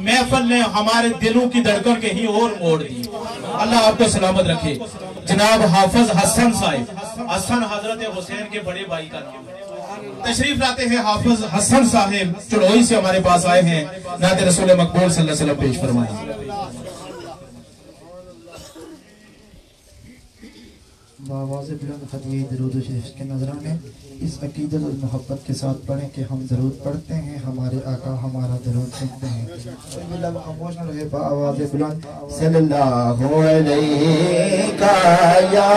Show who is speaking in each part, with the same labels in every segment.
Speaker 1: महफिल ने हमारे दिलों की धड़कन के ही और मोड़ दी। अल्लाह आपको सलामत रखे। जनाब हाफिज हसन साहिब, हसन हजरत हुसैन के बड़े भाई का नाम, तशरीफ लाते हैं। हाफिज हसन साहिब चुड़ोई से हमारे पास आए हैं। नात रसूल मकबूल सल्लल्लाहु अलैहि वसल्लम पेश फरमाएं।
Speaker 2: आवाज़ बुलंद खदिए दरूद शरीफ के नजराने इस अकीदत और मोहब्बत के साथ पढ़ें कि हम ज़रूर पढ़ते हैं, हमारे आका हमारा ज़रूर सुनते हैं। खामोश न रहे, आवाज़ बुलंद सल्लल्लाहु अलैहि या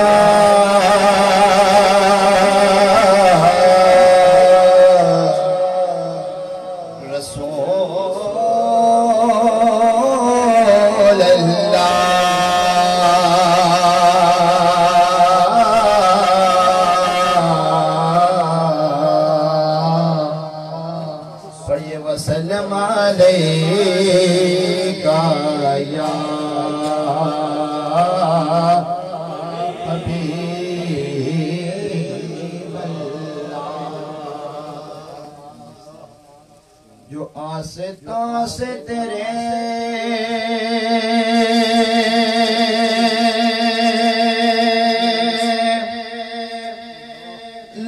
Speaker 2: जो आस्ता से तेरे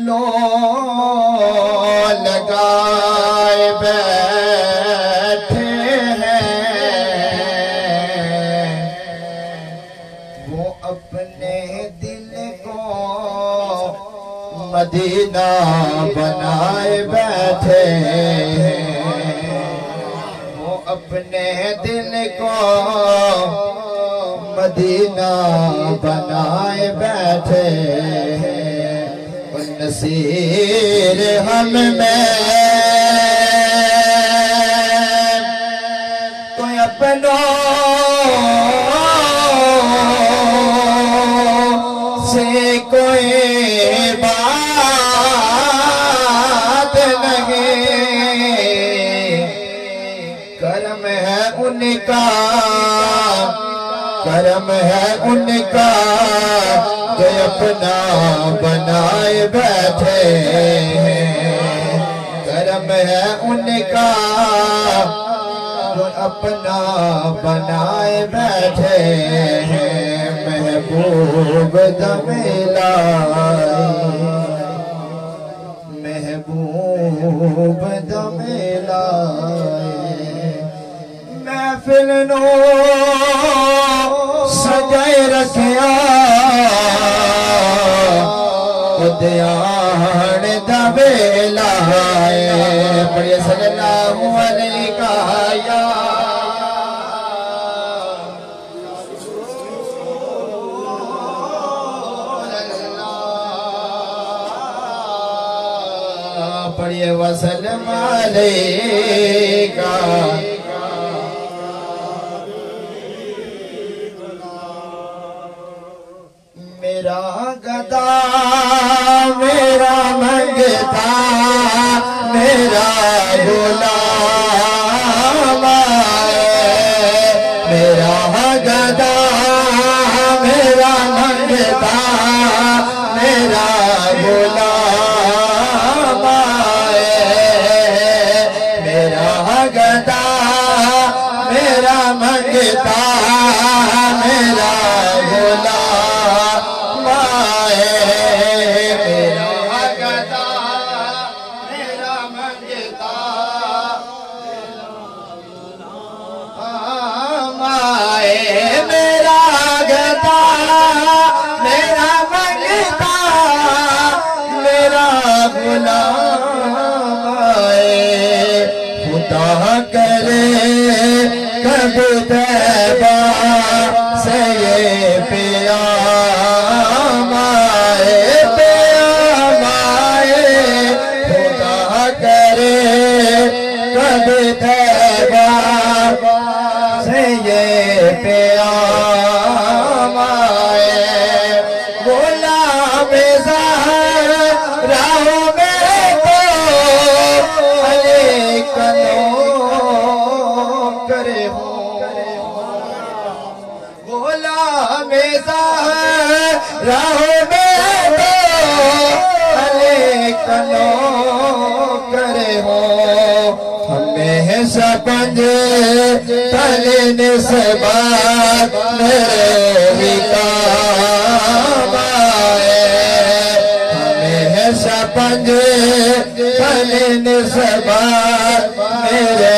Speaker 2: लो लगाए बैठे हैं, वो अपने दिल को मदीना बनाए बैठे हैं, अपने दिल को मदीना बनाए बैठे हैं। उन नसीर हम में कोई अपनों से कोई बात नहीं, करम है उनका, करम है उनका जो अपना बनाए बैठे हैं, करम है उनका जो अपना बनाए बैठे हैं। महबूब दमिलाए, महबूब दमिलाए, महफिल नो सजाए रखिया, ध्यान दबेला है। पढ़िए सल्लल्लाहु अलैहि या पढ़िए वसल्लम अलैका। मेरा गदा मेरा मंगता मेरा गुलाम है, मेरा गदा मेरा मंगता मेरा गुलाम है, मेरा गदा मेरा मंगता मेरा गुलाम, करे कब तैबा से ये प्याम आए, प्याम आए, खुदा करे कब तैबा से ये प्याम आए। गुलाम ज़हरा मेरे को अली कनो करे हो, गुलाम ज़हरा मेरे अली कनो करे हो। हमेशा पंज तले निस्बत मेरे ही काम आए हमेशा पंज तले निस्बत मेरे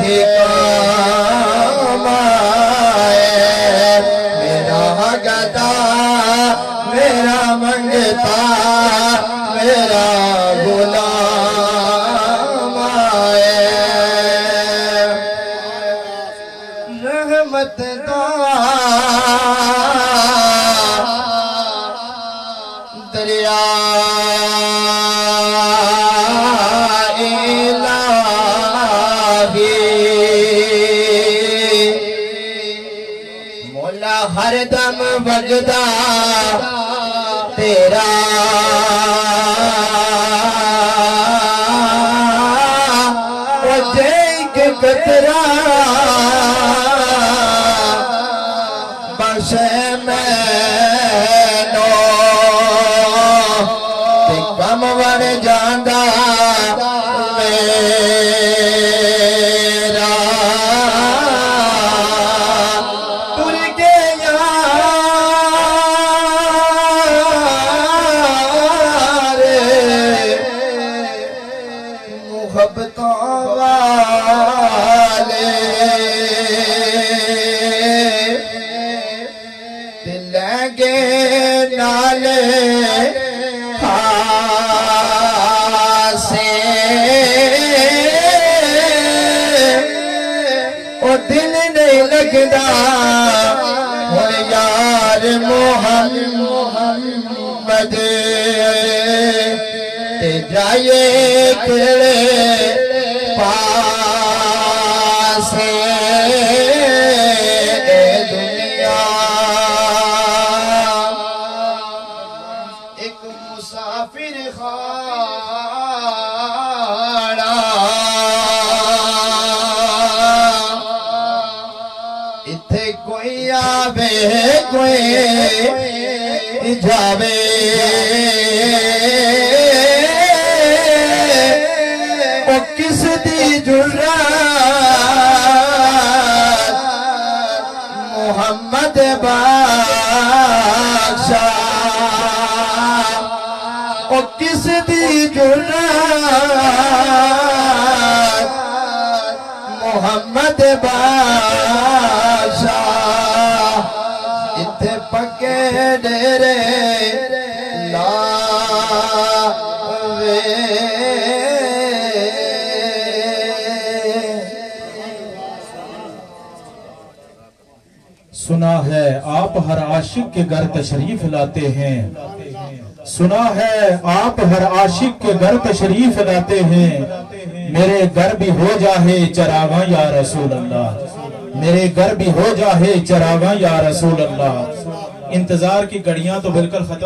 Speaker 2: ही काम आए मेरा गदा मेरा मंगता मेरा गुलाम आए रहमत दा दरिया इलाही मौला हरदम वगदा तेरा कतरा बसे मैनो ते कम वन जांदा मेरा तुर के यार मुहब्बतों नाले खासे ओ दिल नहीं लगदा और यार मोहम्मद ते जाए तेरे पासे मुसाफिर खाड़ा इथे कोई आवे कोई जावे ओ किस दी जुर्रत मोहम्मद बादशाह ओ किस दी जुर्रत मोहम्मद बादशाह इत्थे पक्के डेरे लावे
Speaker 1: सुना है आप हर आशिक के घर तशरीफ लाते हैं सुना है आप हर आशिक के घर तशरीफ लाते हैं मेरे घर भी हो जाए चरागा या रसूल अल्लाह मेरे घर भी हो जाए चरागा या रसूल अल्लाह इंतजार की घड़ियां तो बिल्कुल खत्म